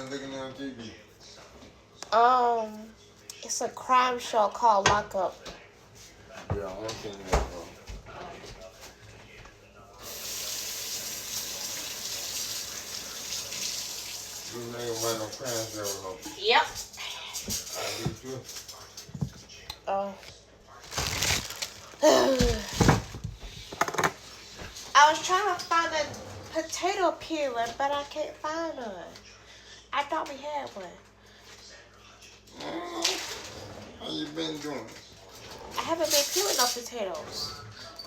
looking on TV? It's a crime show called Lockup. Yeah, I want to see that, bro. You nigga run no crime show, no. Yep. I do too. Oh. I was trying to find a potato peeler, but I can't find one. I thought we had one. How you been doing? I haven't been peeling no potatoes.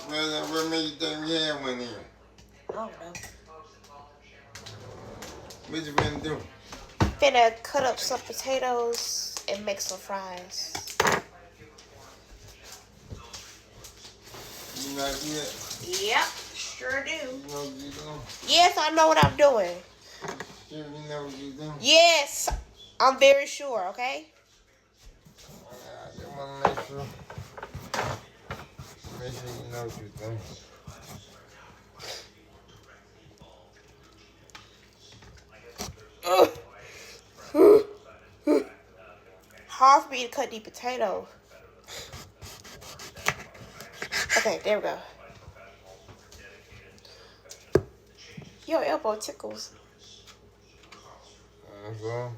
Well, what made you think we had one here? I don't know. What you been doing? Finna cut up some potatoes and make some fries. You know do that? Yep, sure do. You know what you doing? Yes, I know what I'm doing. Sure you know what you doing? Yes, I'm very sure, okay? I just want to make sure. Make sure you know what you're doing. Hard for me to cut these potatoes. Okay, there we go. Your elbow tickles. Well,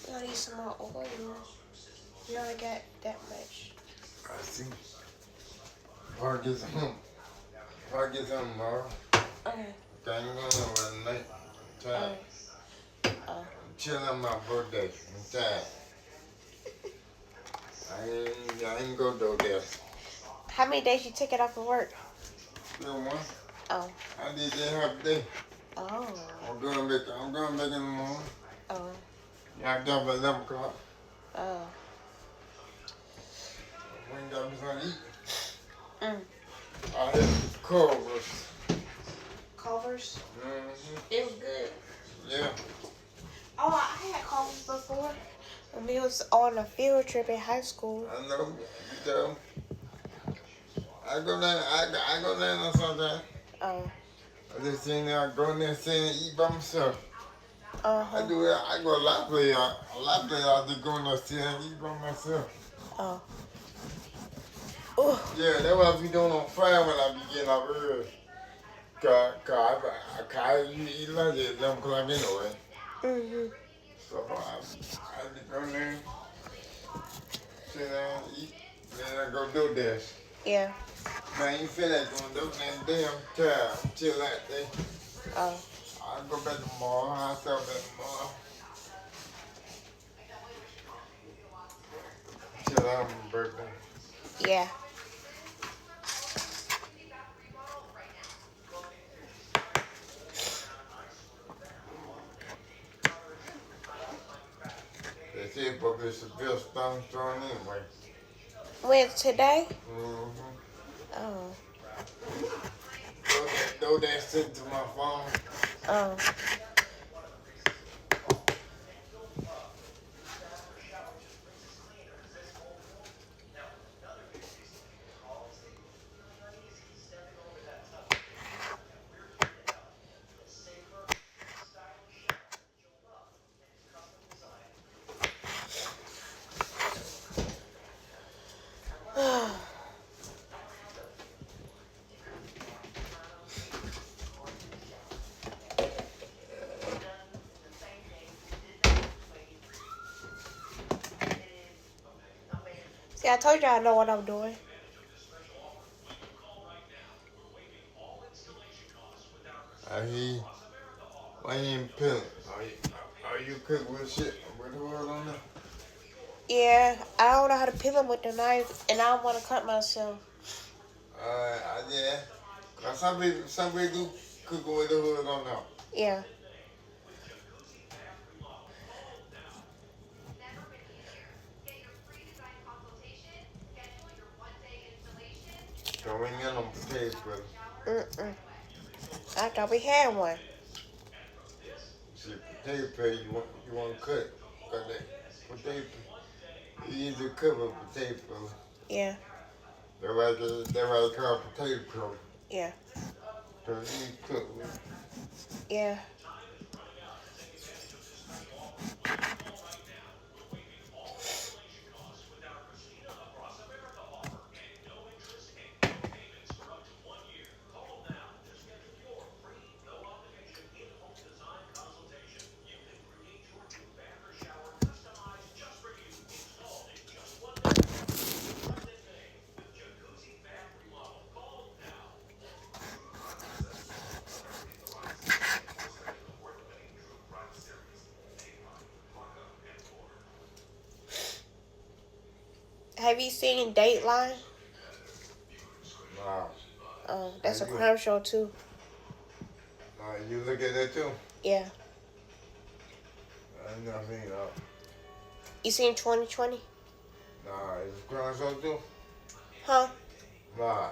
I need some more oil. You only got that much. I see. Or get some. Or get some tomorrow. Okay. Okay, I'm going over the night. Time. Chill on my birthday. I'm tired. I ain't go do this. How many days you take it off of work? Still one. Oh. I did that half day. Oh. I'm going back in the morning. Oh. Yeah, I got up at 11 o'clock. Oh. We ain't got me something to eat. Mm. I had Culver's. Culver's? Mm-hmm. It was good. Yeah. Oh, I had Culver's before. When we was on a field trip in high school. I know. You tell. I go down. I go down there sometimes. Oh. I just sitting there. I go in there sitting and eat by myself. Uh-huh. I do it. I go a lot of places. I just go in there sit and eat by myself. Oh. Ooh. Yeah, that's what I be doing on Friday when I be getting up early. Cause I eat lunch at 11 o'clock anyway. Mm-hmm. So I be going there, sit down, eat, then I go do this. Yeah. Man, you feel like going do that damn tired. Chill out there. Oh. I'll go back tomorrow. I'll start back tomorrow. Chill out on my birthday. Yeah. They said Bobby Seville Stone throwing anyway. When today? Mm-hmm. Oh. Throw that shit to my phone. Oh. See, I told you I know what I'm doing. I hear you. Why you ain't peeling? Are you cook with shit with oil on there? Yeah, I don't know how to peel them with the knife, and I don't want to cut myself. Yeah. Cause some people do cook with the hood on there. Yeah. No, we ain't got no potato pellet. I thought we had one. See, potato pellet, you want to cut. Cut that potato pellet. You either cook with potato pellet. Yeah. That's why they call it potato pellet. Yeah. So you cook with it. Yeah. Have you seen Dateline? Nah. That's a crime show too. Nah, you look at that too? Yeah. I ain't never seen that. You seen 2020? Nah, it's a crime show too? Huh? Nah.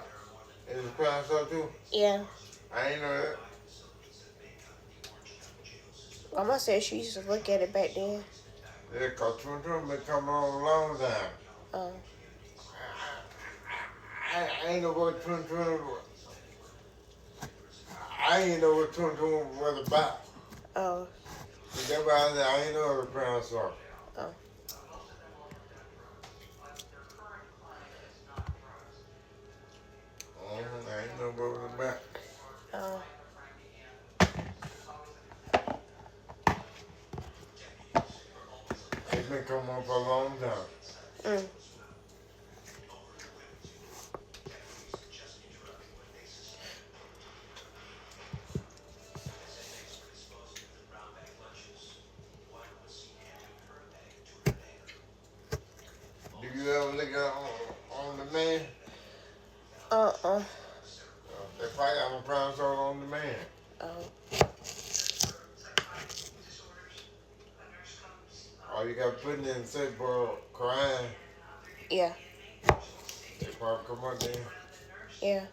It's a crime show too? Yeah. I ain't know that. Mama said she used to look at it back then. Yeah, cause Twin been coming on a long time. Oh. I ain't know what Twin I ain't know what Twin was about. Oh. That's why I said I ain't know it was a crime show. Oh. I ain't know what it was about. Oh. It's been coming on for a long time. Do you ever look at on demand? They probably have a crime show on demand. Oh. All you got to put in and say for crime, Yeah. they probably come up there. Yeah.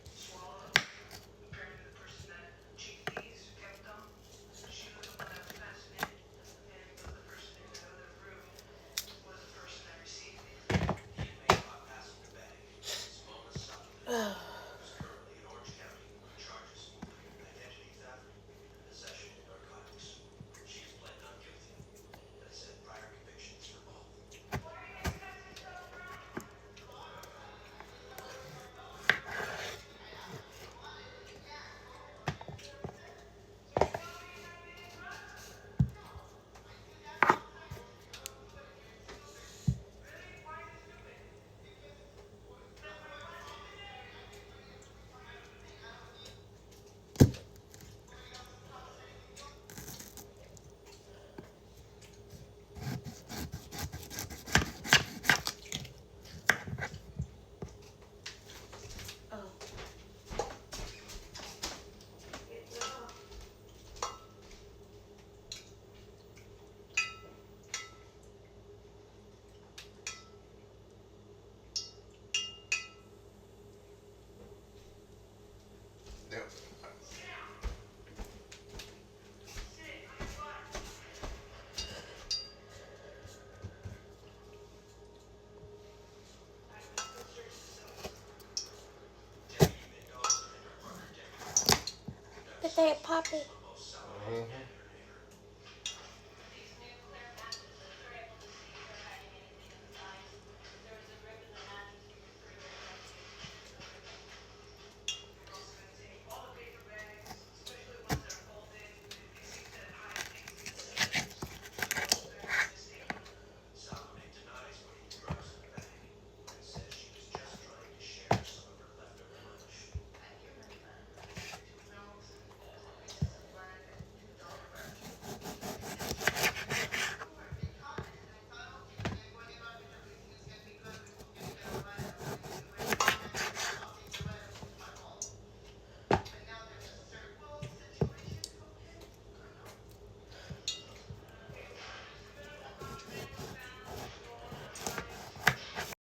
Yep. Good day, Poppy. Mm-hmm.